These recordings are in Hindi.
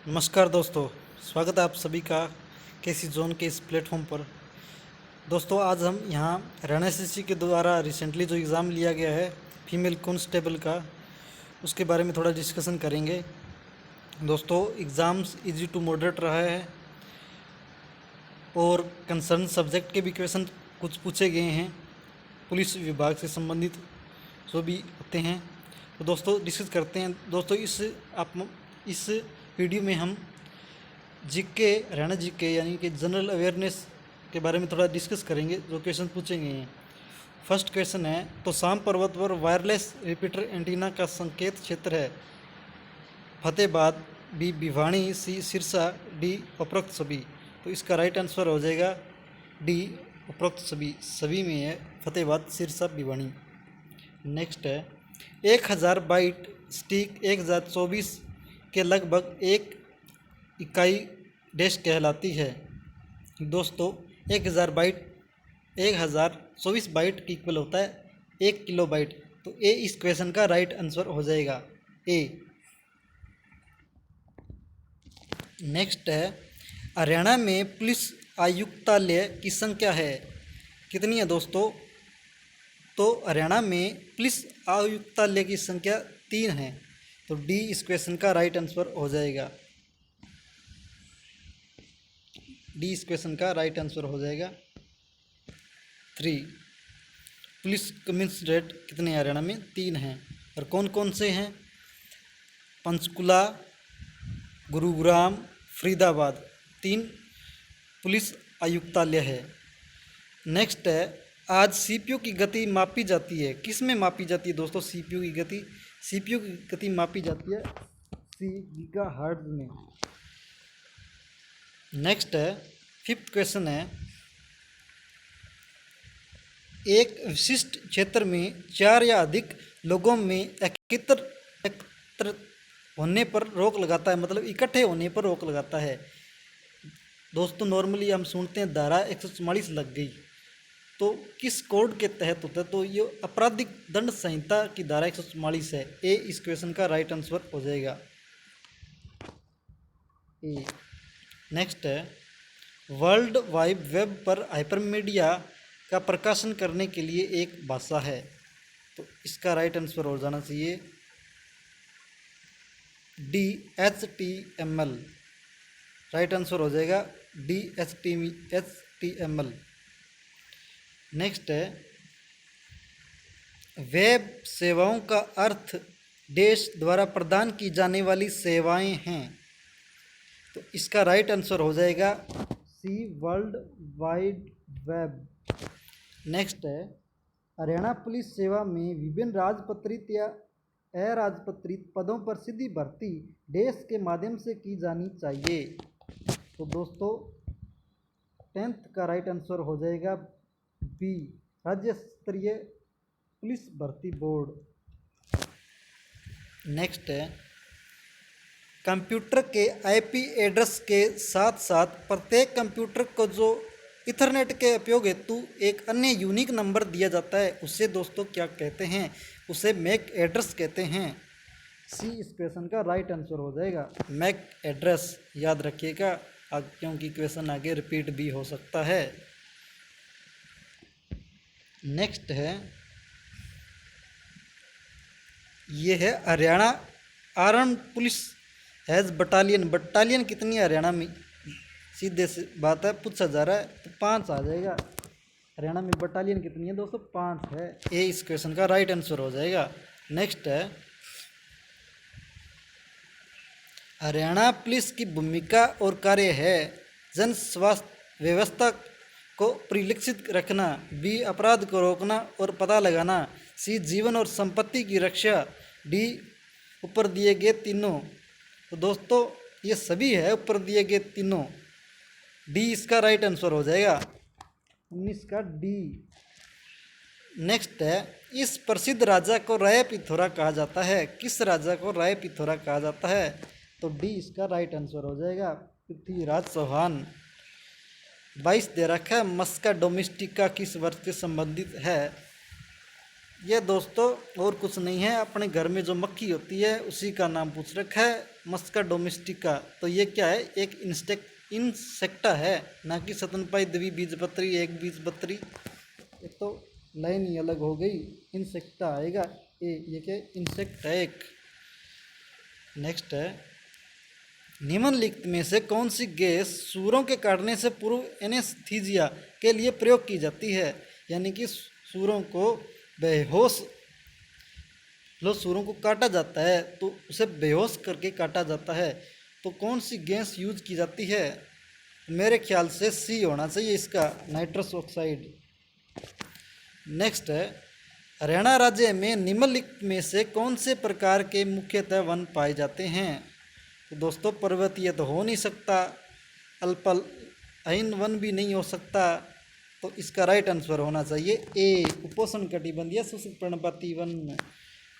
नमस्कार दोस्तों, स्वागत है आप सभी का केसी जोन के इस प्लेटफॉर्म पर। दोस्तों आज हम यहाँ हरियाणा एसएससी के द्वारा रिसेंटली जो एग्ज़ाम लिया गया है फीमेल कांस्टेबल का, उसके बारे में थोड़ा डिस्कशन करेंगे। दोस्तों एग्ज़ाम्स इजी टू मॉडरेट रहा है और कंसर्न सब्जेक्ट के भी क्वेश्चन कुछ पूछे गए हैं, पुलिस विभाग से संबंधित जो भी होते हैं। तो दोस्तों डिस्कस करते हैं। दोस्तों इस वीडियो में हम जीके हरियाणा जीके यानी कि जनरल अवेयरनेस के बारे में थोड़ा डिस्कस करेंगे, जो क्वेश्चन पूछेंगे हैं। फर्स्ट क्वेश्चन है, तो शाम पर्वत पर वायरलेस रिपीटर एंटीना का संकेत क्षेत्र है? फतेहाबाद, बी भिवानी, सी सिरसा, डी उपरोक्त सभी। तो इसका राइट आंसर हो जाएगा डी उपरोक्त सभी। सभी में है फतेहाबाद, सिरसा, भिवानी। नेक्स्ट है, 1000 बाइट स्टिक 1024 के लगभग एक इकाई डैश कहलाती है? दोस्तों 1024 बाइट की इक्वल होता है 1 किलो बाइट। तो ए इस क्वेश्चन का राइट आंसर हो जाएगा, ए। नेक्स्ट है, हरियाणा में पुलिस आयुक्तालय की संख्या है कितनी है दोस्तों? तो हरियाणा में पुलिस आयुक्तालय की संख्या 3 है। तो डी इस क्वेश्चन का राइट आंसर हो जाएगा, डी इस क्वेश्चन का राइट आंसर हो जाएगा 3। पुलिस कमिश्नरेट कितने हरियाणा में? 3 हैं। और कौन कौन से हैं? पंचकुला, गुरुग्राम, फरीदाबाद, 3 पुलिस आयुक्तालय है। नेक्स्ट है, आज सीपीयू की गति मापी जाती है? किस में मापी जाती है दोस्तों सीपीयू की गति? सीपीयू की गति मापी जाती है सी गीगाहर्ट्ज में। नेक्स्ट है, फिफ्थ क्वेश्चन है, एक विशिष्ट क्षेत्र में 4 या अधिक लोगों में एकत्र होने पर रोक लगाता है, मतलब इकट्ठे होने पर रोक लगाता है। दोस्तों नॉर्मली हम सुनते हैं धारा 144 लग गई, तो किस कोड के तहत होता है? तो ये आपराधिक दंड संहिता की धारा 144 है। ए इस क्वेश्चन का राइट आंसर हो जाएगा, ए। नेक्स्ट है, वर्ल्ड वाइड वेब पर हाइपरमीडिया का प्रकाशन करने के लिए एक भाषा है? तो इसका राइट आंसर हो जाना चाहिए डी HTML। राइट आंसर हो जाएगा डी HTML। नेक्स्ट है, वेब सेवाओं का अर्थ देश द्वारा प्रदान की जाने वाली सेवाएं हैं? तो इसका राइट आंसर हो जाएगा सी वर्ल्ड वाइड वेब। नेक्स्ट है, हरियाणा पुलिस सेवा में विभिन्न राजपत्रित या अराजपत्रित पदों पर सीधी भर्ती देश के माध्यम से की जानी चाहिए? तो दोस्तों 10th का राइट आंसर हो जाएगा बी राज्य स्तरीय पुलिस भर्ती बोर्ड। नेक्स्ट है, कंप्यूटर के आईपी एड्रेस के साथ साथ प्रत्येक कंप्यूटर को जो इथरनेट के उपयोग हेतु एक अन्य यूनिक नंबर दिया जाता है, उसे दोस्तों क्या कहते हैं? उसे मैक एड्रेस कहते हैं। सी इस क्वेश्चन का राइट आंसर हो जाएगा, मैक एड्रेस। याद रखिएगा क्योंकि क्वेश्चन आगे रिपीट भी हो सकता है। नेक्स्ट है, ये है Haryana armed police has battalion. Battalion कितनी है हरियाणा में? सीधे से बात है, पूछा जा रहा है, तो 5 आ जाएगा। हरियाणा में बटालियन कितनी है दोस्तों? 5 है। ए इस क्वेश्चन का राइट आंसर हो जाएगा। नेक्स्ट है, हरियाणा पुलिस की भूमिका और कार्य है जन स्वास्थ्य व्यवस्था को परिलक्षित रखना, बी अपराध को रोकना और पता लगाना, सी जीवन और संपत्ति की रक्षा, डी ऊपर दिए गए तीनों। तो दोस्तों ये सभी है ऊपर दिए गए तीनों। डी इसका राइट आंसर हो जाएगा, 19 का डी। नेक्स्ट है, इस प्रसिद्ध राजा को राय पिथौरा कहा जाता है? किस राजा को राय पिथौरा कहा जाता है? तो डी इसका राइट आंसर हो जाएगा, पृथ्वीराज चौहान। 22 दे रखा है, मस्का डोमेस्टिका किस वर्ष से संबंधित है? यह दोस्तों और कुछ नहीं है, अपने घर में जो मक्खी होती है उसी का नाम पूछ रखा है। मस्का डोमेस्टिका। तो ये क्या है, एक इंसेक्टा है, ना कि स्तनपायी द्विबीजपत्री एक बीजपत्री। एक तो लाइन ही अलग हो गई, इंसेक्टा आएगा ये क्या इंसेक्ट है एक। नेक्स्ट है, निम्नलिखित में से कौन सी गैस सूरों के काटने से पूर्व एनेस्थीजिया के लिए प्रयोग की जाती है। यानी कि सूरों को बेहोश, लो सूरों को काटा जाता है तो उसे बेहोश करके काटा जाता है, तो कौन सी गैस यूज की जाती है। मेरे ख्याल से सी होना चाहिए इसका, नाइट्रस ऑक्साइड। नेक्स्ट है, हरियाणा राज्य में निम्नलिखित में से कौन से प्रकार के मुख्यतः वन पाए जाते हैं। तो दोस्तों पर्वतीय तो हो नहीं सकता, अल्पाइन वन भी नहीं हो सकता, तो इसका राइट आंसर होना चाहिए ए, उपोष्ण कटिबंधीय शुष्क पर्णपाती वन।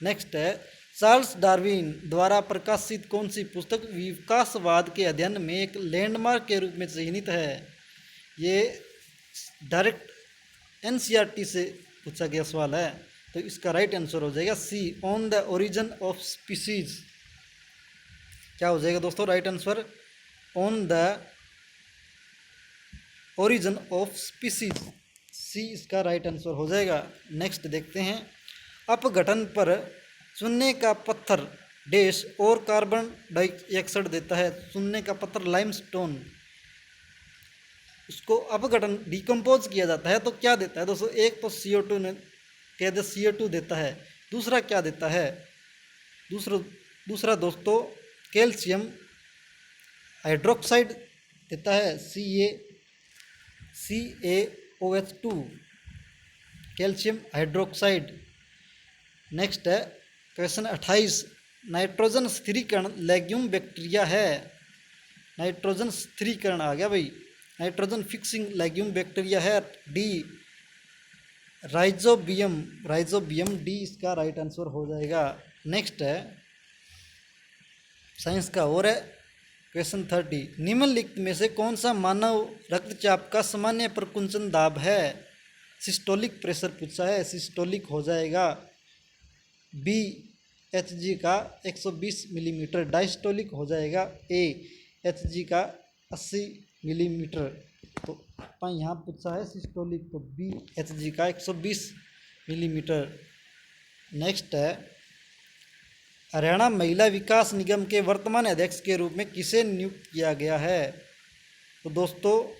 नेक्स्ट है, चार्ल्स डार्विन द्वारा प्रकाशित कौन सी पुस्तक विकासवाद के अध्ययन में एक लैंडमार्क के रूप में चिन्हित है। ये डायरेक्ट एनसीईआरटी से पूछा गया सवाल है, तो इसका राइट आंसर हो जाएगा C, On the Origin of Species. क्या हो जाएगा दोस्तों right answer, On the Origin of Species, C इसका राइट आंसर हो जाएगा। नेक्स्ट देखते हैं, अपघटन पर चूने का पत्थर डैश और कार्बन डाइऑक्साइड देता है। चूने का पत्थर लाइमस्टोन, उसको अपघटन डिकम्पोज किया जाता है तो क्या देता है दोस्तों। एक तो CO2 ने कहते CO2 देता है, दूसरा क्या देता है, दूसरा दोस्तों कैल्शियम हाइड्रोक्साइड देता है, CaOH2, कैल्शियम हाइड्रोक्साइड। नेक्स्ट है क्वेश्चन 28, नाइट्रोजन स्थिरीकरण लेग्यूम बैक्टीरिया है। नाइट्रोजन स्थिरीकरण आ गया भाई, नाइट्रोजन फिक्सिंग लेग्यूम बैक्टीरिया है डी, राइजोबियम डी इसका राइट आंसर हो जाएगा। नेक्स्ट है साइंस का और है क्वेश्चन 30, निम्नलिखित में से कौन सा मानव रक्तचाप का सामान्य प्रकुंचन दाब है। सिस्टोलिक प्रेशर पूछा है, सिस्टोलिक हो जाएगा बी, HG का 120 मिलीमीटर। डायस्टोलिक हो जाएगा ए, HG का 80 मिलीमीटर। तो यहाँ पूछा है सिस्टोलिक, तो बी HG का 120 मिलीमीटर। नेक्स्ट है, हरियाणा महिला विकास निगम के वर्तमान अध्यक्ष के रूप में किसे नियुक्त किया गया है। तो दोस्तों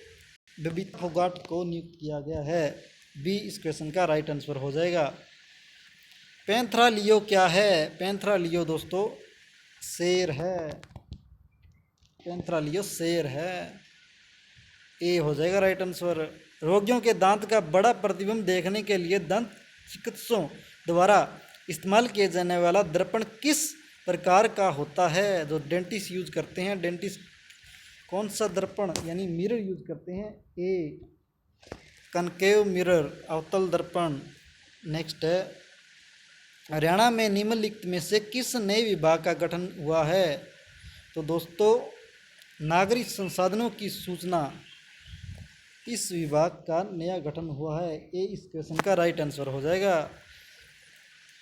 बबीता फोगाट को नियुक्त किया गया है, बी इस क्वेश्चन का राइट आंसर हो जाएगा। पैंथ्रालियो क्या है। पैंथ्रालियो दोस्तों शेर है, पैंथ्रालियो शेर है, ए हो जाएगा राइट आंसर। रोगियों के दांत का बड़ा प्रतिबिंब देखने के लिए दंत चिकित्सकों द्वारा इस्तेमाल किए जाने वाला दर्पण किस प्रकार का होता है। जो डेंटिस्ट यूज करते हैं, डेंटिस्ट कौन सा दर्पण यानी मिरर यूज करते हैं, ए कनकेव मिरर, अवतल दर्पण। नेक्स्ट है, हरियाणा में निम्नलिखित में से किस नए विभाग का गठन हुआ है। तो दोस्तों नागरिक संसाधनों की सूचना, इस विभाग का नया गठन हुआ है, ये इस क्वेश्चन का राइट आंसर हो जाएगा।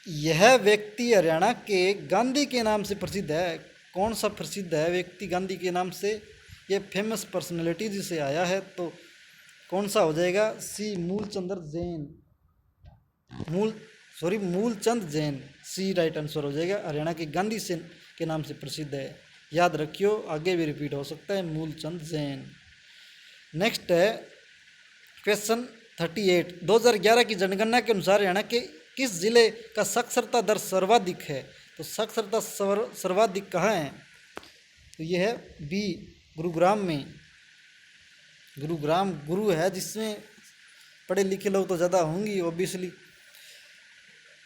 यह व्यक्ति हरियाणा के गांधी के नाम से प्रसिद्ध है। कौन सा प्रसिद्ध है व्यक्ति गांधी के नाम से, ये फेमस पर्सनैलिटी जिसे आया है, तो कौन सा हो जाएगा, सी मूलचंद जैन, सी राइट आंसर हो जाएगा। हरियाणा के गांधी से के नाम से प्रसिद्ध है, याद रखियो, आगे भी रिपीट हो सकता है, मूलचंद जैन। नेक्स्ट है क्वेश्चन 38, 2011 की जनगणना के अनुसार हरियाणा के किस जिले का साक्षरता दर सर्वाधिक है। तो साक्षरता सर्वाधिक कहाँ है, तो ये है बी, गुरुग्राम में। गुरुग्राम गुरु है जिसमें पढ़े लिखे लोग तो ज़्यादा होंगी ऑब्वियसली।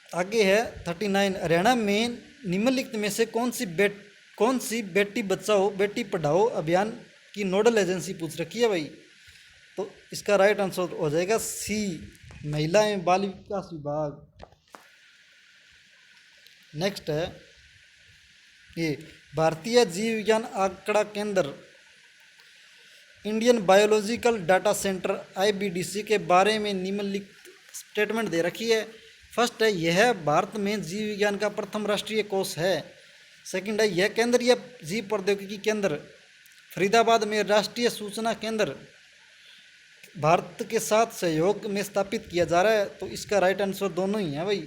आगे है 39, हरियाणा में निम्नलिखित में से कौन सी बेटी बचाओ बेटी पढ़ाओ अभियान की नोडल एजेंसी पूछ रखी है भाई। तो इसका राइट आंसर हो जाएगा सी, महिला एवं बाल विकास विभाग। नेक्स्ट है ये भारतीय जीव विज्ञान आंकड़ा केंद्र, Indian biological data centre IBDC के बारे में निम्नलिखित स्टेटमेंट दे रखी है। फर्स्ट है, यह भारत में जीव विज्ञान का प्रथम राष्ट्रीय कोष है। सेकंड है यह केंद्रीय जीव प्रौद्योगिकी केंद्र फरीदाबाद में राष्ट्रीय सूचना केंद्र भारत के साथ सहयोग में स्थापित किया जा रहा है। तो इसका राइट आंसर दोनों ही है भाई,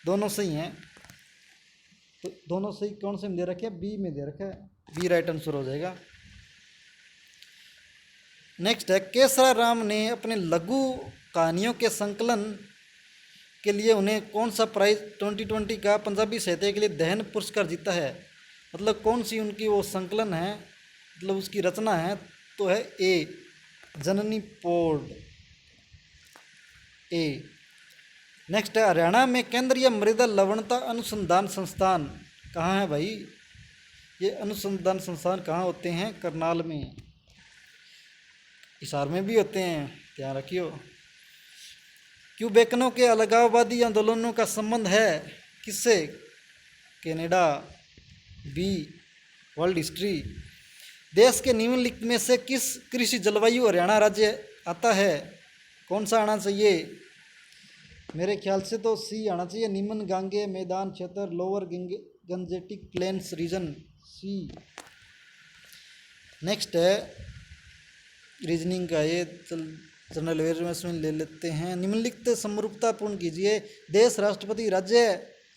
दोनों सही हैं। तो दोनों सही कौन से में दे रखे हैं? बी में दे रखा है, बी राइट आंसर हो जाएगा। नेक्स्ट है केसरा राम ने अपने लघु कहानियों के संकलन के लिए उन्हें कौन सा प्राइज 2020 का पंजाबी साहित्य के लिए दहन पुरस्कार जीता है? मतलब कौन सी उनकी वो संकलन है, मतलब उसकी रचना है? तो है ए जननी पोड, ए। नेक्स्ट है हरियाणा में केंद्रीय मृदा लवणता अनुसंधान संस्थान कहाँ है भाई? ये अनुसंधान संस्थान कहाँ होते हैं? करनाल में, हिसार में भी होते हैं, ध्यान रखियो। क्यूबेकनों के अलगाववादी आंदोलनों का संबंध है किससे? Canada, B world history. देश के निम्नलिखित में से किस कृषि जलवायु हरियाणा राज्य आता है? कौन सा आना चाहिए? मेरे ख्याल से तो सी आना चाहिए, निम्न गांगे मैदान क्षेत्र, लोअर गंजेटिक प्लेन्स रीजन, सी। नेक्स्ट है रीजनिंग का, ये जनरल अवेयरनेस में ले लेते हैं। निम्नलिखित समरूपतापूर्ण कीजिए। देश, राष्ट्रपति, राज्य,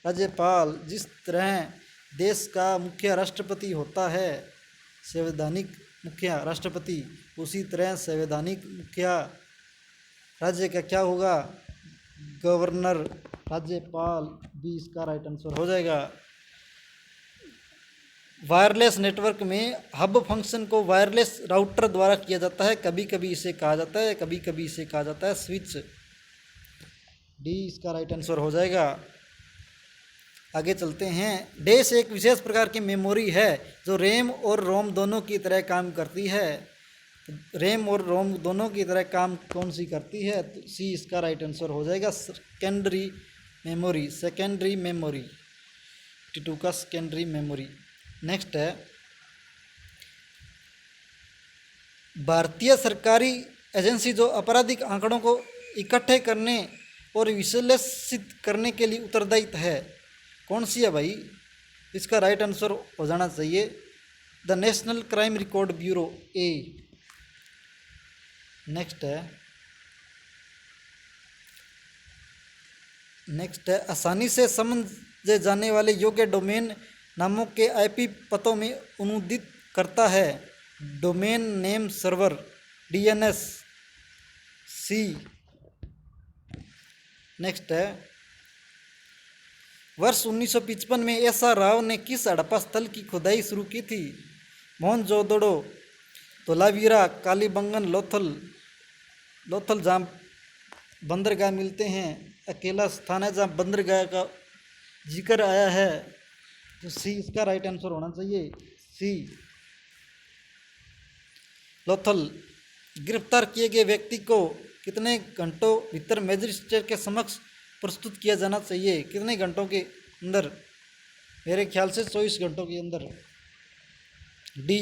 राज्यपाल। जिस तरह देश का मुखिया राष्ट्रपति होता है, संवैधानिक मुखिया राष्ट्रपति, उसी तरह संवैधानिक मुखिया राज्य का क्या होगा? गवर्नर, राज्यपाल, बी इसका राइट आंसर हो जाएगा। वायरलेस नेटवर्क में हब फंक्शन को वायरलेस राउटर द्वारा किया जाता है। कभी कभी इसे कहा जाता है, कभी कभी इसे कहा जाता है स्विच, डी इसका राइट आंसर हो जाएगा। आगे चलते हैं। डैश एक विशेष प्रकार की मेमोरी है जो रैम और रोम दोनों की तरह काम करती है। रैम और रोम दोनों की तरह काम कौन सी करती है? तो सी इसका राइट आंसर हो जाएगा, secondary memory, secondary memory, T2 का सेकेंडरी मेमोरी। नेक्स्ट है भारतीय सरकारी एजेंसी जो आपराधिक आंकड़ों को इकट्ठे करने और विश्लेषित करने के लिए उत्तरदायी है, कौन सी है भाई? इसका राइट आंसर हो जाना चाहिए the national crime record bureau, A. Next है आसानी से समझे जाने वाले योग्य डोमेन नामों के आईपी पतों में अनुदित करता है। डोमेन नेम सर्वर, डीएनएस, सी। नेक्स्ट है वर्ष 1955 में एस.आर. राव ने किस हड़प्पा स्थल की खुदाई शुरू की थी? मोहनजोदड़ो, धोलावीरा, कालीबंगन, लोथल जहाँ बंदरगाह मिलते हैं, अकेला स्थान है जहाँ बंदरगाह का जिक्र आया है। तो सी इसका राइट आंसर होना चाहिए, सी लोथल। गिरफ्तार किए गए व्यक्ति को कितने घंटों भीतर मजिस्ट्रेट के समक्ष प्रस्तुत किया जाना चाहिए? कितने घंटों के अंदर? मेरे ख्याल से 24 घंटों के अंदर, डी।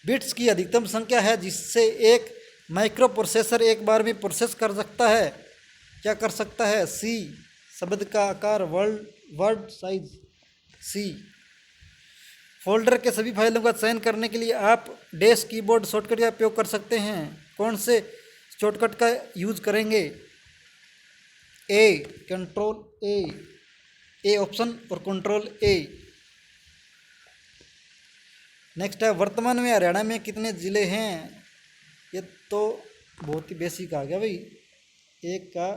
बिट्स की अधिकतम संख्या है जिससे एक माइक्रो प्रोसेसर एक बार में प्रोसेस कर सकता है, क्या कर सकता है? सी शब्द का आकार, वर्ड साइज, सी। फोल्डर के सभी फाइलों का चयन करने के लिए आप डैश कीबोर्ड शॉर्टकट का उपयोग कर सकते हैं। कौन से शॉर्टकट का यूज करेंगे? ए कंट्रोल ए ऑप्शन और कंट्रोल ए। नेक्स्ट है वर्तमान में हरियाणा में कितने ज़िले हैं? ये तो बहुत ही बेसिक आ गया भाई। एक का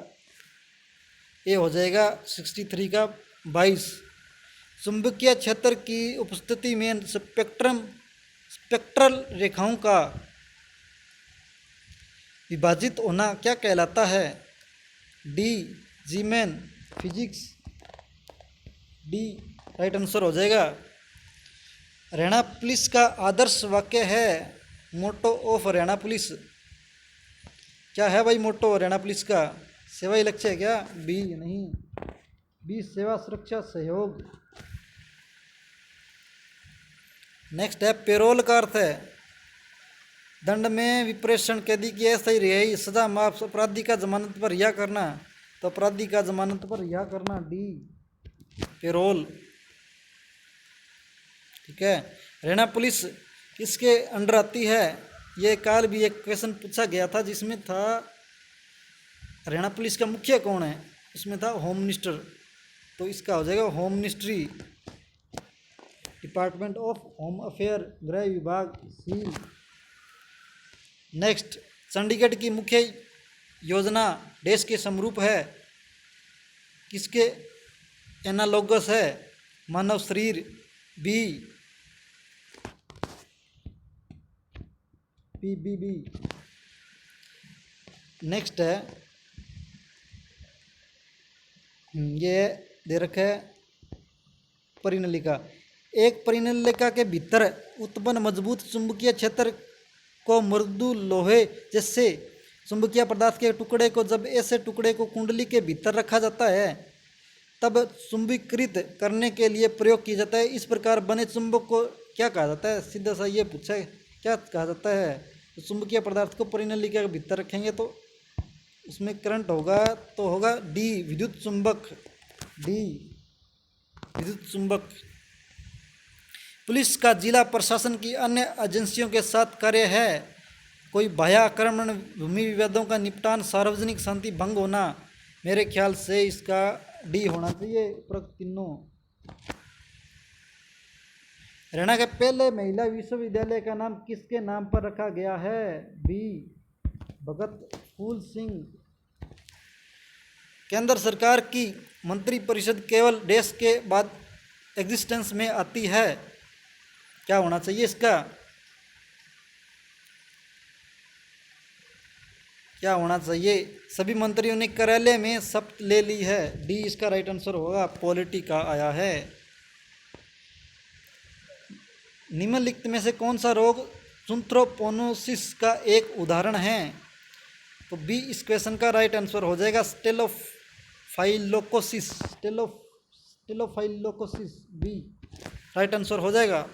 ए हो जाएगा, 63 का 22। चुंबकीय क्षेत्र की उपस्थिति में स्पेक्ट्रल रेखाओं का विभाजित होना क्या कहलाता है? D Zeeman physics, D right answer हो जाएगा। हरियाणा पुलिस का आदर्श वाक्य है, मोटो ऑफ हरियाणा पुलिस। क्या है भाई मोटो हरियाणा पुलिस का? सेवा ही लक्ष्य है क्या? बी नहीं, बी सेवा सुरक्षा सहयोग। नेक्स्ट है पेरोल का अर्थ है दंड में विप्रेषण, कैदी की अस्थायी रिहाई, सजा माफ, अपराधी का जमानत पर रिहा करना। तो अपराधी का जमानत पर रिहा करना, डी पेरोल। ठीक है। हरियाणा पुलिस किसके अंडर आती है? ये कल भी एक क्वेश्चन पूछा गया था जिसमें था हरियाणा पुलिस का मुखिया कौन है, इसमें था होम मिनिस्टर, तो इसका हो जाएगा home ministry, department of home affair, गृह विभाग सी। नेक्स्ट, चंडीगढ़ की मुख्य योजना देश के समरूप है, किसके एनालोगस है? मानव शरीर बी, बी। नेक्स्ट है ये दे रखा है परिनलिका। एक परिनलिका के भीतर उत्पन्न मजबूत चुंबकीय क्षेत्र को मृदु लोहे जैसे चुंबकीय पदार्थ के टुकड़े को, जब ऐसे टुकड़े को कुंडली के भीतर रखा जाता है तब चुंबकीकृत करने के लिए प्रयोग किया जाता है। इस प्रकार बने चुंबक को क्या कहा जाता है? सीधा सा ये पूछा है, क्या कहा जाता है? तो चुंबकीय पदार्थ को परिनलिका के भीतर रखेंगे तो उसमें करंट होगा, तो होगा डी, विद्युत चुंबक, डी विद्युत चुंबक। पुलिस का जिला प्रशासन की अन्य एजेंसियों के साथ कार्य है, कोई बाह्य आक्रमण, भूमि विवादों का निपटान, सार्वजनिक शांति भंग होना। मेरे ख्याल से इसका डी होना चाहिए, उपरोक्त तीनों। हरियाणा के पहले महिला विश्वविद्यालय का नाम किसके नाम पर रखा गया है? बी, भगत फूल सिंह। केंद्र सरकार की मंत्रिपरिषद केवल देश के बाद एग्जिस्टेंस में आती है, क्या होना चाहिए इसका? क्या होना चाहिए? सभी मंत्रियों ने कार्यालय में शपथ ले ली है, डी इसका राइट आंसर होगा, पॉलिटी का आया है। निम्नलिखित में से कौन सा रोग चुंथ्रोपोनोसिस का एक उदाहरण है? तो बी इस क्वेश्चन का राइट आंसर हो जाएगा, स्टेलोफाइलोकोसिस, स्टेलोफाइलोकोसिस, बी राइट आंसर हो जाएगा।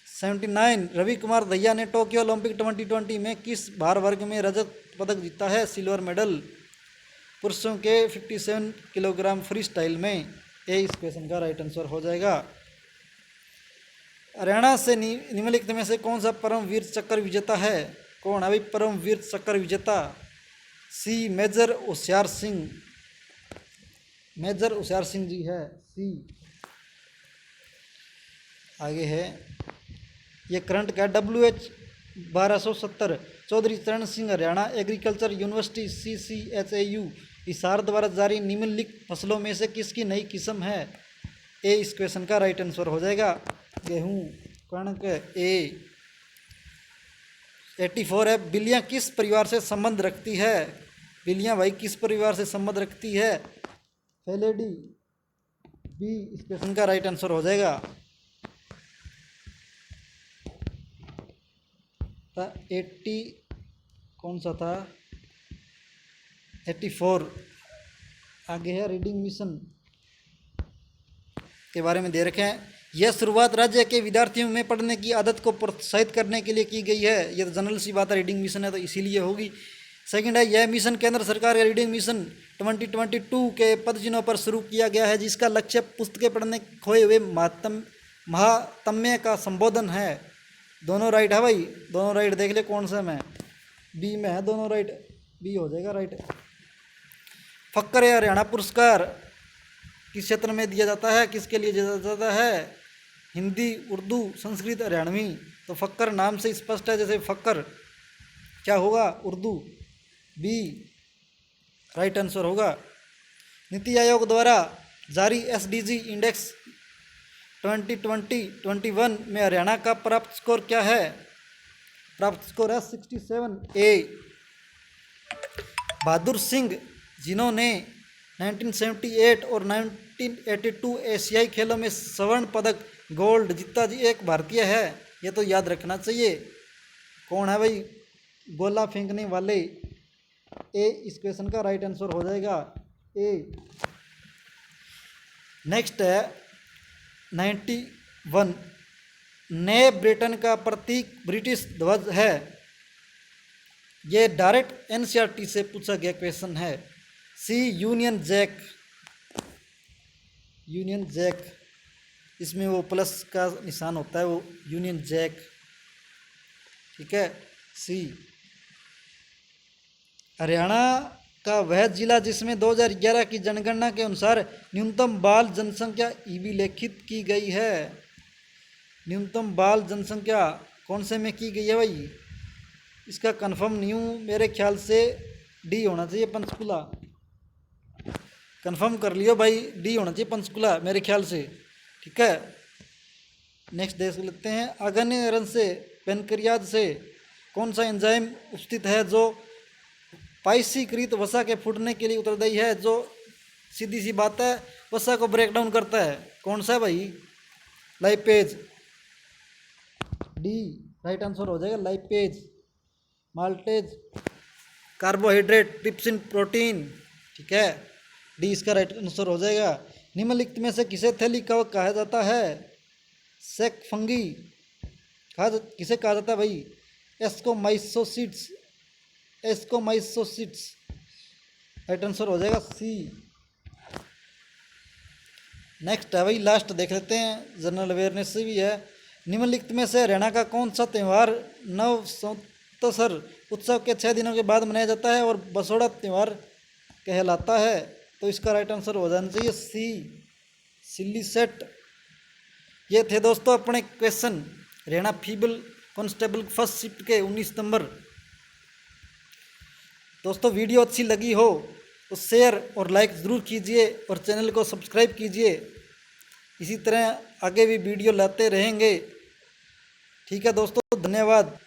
79, रवि कुमार दहिया ने टोक्यो ओलंपिक 2020 में किस भार वर्ग में रजत पदक जीता है? सिल्वर मेडल, पुरुषों के 57 किलोग्राम फ्री स्टाइल में। ये इस क्वेश्चन का राइट आंसर हो जाएगा। हरियाणा से निम्नलिखित में से कौन सा परमवीर चक्र विजेता है? कौन है भाई परमवीर चक्र विजेता? सी, मेजर होशियार सिंह, मेजर होशियार सिंह जी है, सी। आगे है ये करंट का WH 1270, चौधरी चरण Singh Haryana agriculture university CCHAU Hisar द्वारा जारी निम्नलिखित फसलों में से किसकी नई किस्म है? ए इस क्वेश्चन का राइट आंसर हो जाएगा, गेहूं, कणक, ए। 84 है, बिल्लियां किस परिवार से संबंध रखती है? बिल्लियां भाई किस परिवार से संबंध रखती है? फेलिडी, बी इस क्वेश्चन का राइट आंसर हो जाएगा। 80 कौन सा था? 84। आगे है रीडिंग मिशन के बारे में दे रखे हैं। यह शुरुआत राज्य के विद्यार्थियों में पढ़ने की आदत को प्रोत्साहित करने के लिए की गई है। यह तो जनरल सी बात है, रीडिंग मिशन है तो इसीलिए होगी। सेकंड है, यह मिशन केंद्र सरकार के रीडिंग मिशन 2022 के पदचिन्हों पर शुरू किया गया है, जिसका लक्ष्य पुस्तकें पढ़ने खोए हुए महात्म्य का संबोधन है। दोनों राइट है भाई, दोनों राइट। देख ले कौन सा में, बी में है दोनों राइट, बी हो जाएगा राइट। फक्कर या हरियाणा पुरस्कार किस क्षेत्र में दिया जाता है? किसके लिए दिया जाता है? हिंदी, उर्दू, संस्कृत, हरियाणवी। तो फक्कर नाम से स्पष्ट है, जैसे फक्कर क्या होगा? उर्दू, बी राइट आंसर होगा। नीति आयोग द्वारा जारी SDG इंडेक्स 2020-21 में हरियाणा का प्राप्त स्कोर क्या है? प्राप्त स्कोर है 67। ए, बहादुर सिंह जिन्होंने 1978 और 1982 एशियाई खेलों में स्वर्ण पदक गोल्ड जीता जी, एक भारतीय है, ये तो याद रखना चाहिए। कौन है भाई? गोला फेंकने वाले। ए इस क्वेश्चन का राइट आंसर हो जाएगा, ए। नेक्स्ट है 91, नए ब्रिटेन का प्रतीक ब्रिटिश ध्वज है। ये डायरेक्ट NCERT से पूछा गया क्वेश्चन है। सी, यूनियन जैक, यूनियन जैक इसमें वो प्लस का निशान होता है, वो यूनियन जैक। ठीक है। सी, हरियाणा का वह जिला जिसमें 2011 की जनगणना के अनुसार न्यूनतम बाल जनसंख्या अभिलेखित की गई है। न्यूनतम बाल जनसंख्या कौन से में की गई है भाई? इसका कंफर्म नहीं हूँ, मेरे ख्याल से डी होना चाहिए, पंचकुला। कंफर्म कर लियो भाई, डी होना चाहिए, पंचकुला, मेरे ख्याल से। ठीक है। नेक्स्ट देख लेते हैं। अग्न्य रंध्र से पेनक्रियाज से कौन सा एंजाइम उपस्थित है जो पाइसीकृत वसा के फूटने के लिए उत्तरदायी है? जो सीधी सी बात है, वसा को ब्रेक डाउन करता है। कौन सा है भाई? लाइपेज। डी राइट आंसर हो जाएगा, lipase. Maltase carbohydrate, trypsin protein. ठीक है, डी इसका राइट आंसर हो जाएगा। निम्नलिखित में से किसे थैलिक कवक कहा जाता है? सेक फंगी किसे कहा जाता है भाई? एस्कोमाइसोसिट्स। एस्कोमाइसोसिट्स राइट आंसर हो जाएगा, सी। नेक्स्ट है भाई, लास्ट देख लेते हैं, जनरल अवेयरनेस से भी है। निम्नलिखित में से हरियाणा का कौन सा त्यौहार नव संवत्सर उत्सव के 6 दिनों के बाद मनाया जाता है और बसोड़ा त्यौहार कहलाता है? तो इसका राइट आंसर हो जाना चाहिए, सी, सिल्ली सेट। ये थे दोस्तों अपने question Haryana female constable first shift के 19 नंबर। दोस्तों वीडियो अच्छी लगी हो तो शेयर और लाइक ज़रूर कीजिए और चैनल को सब्सक्राइब कीजिए। इसी तरह आगे भी वीडियो लाते रहेंगे। ठीक है दोस्तों, धन्यवाद।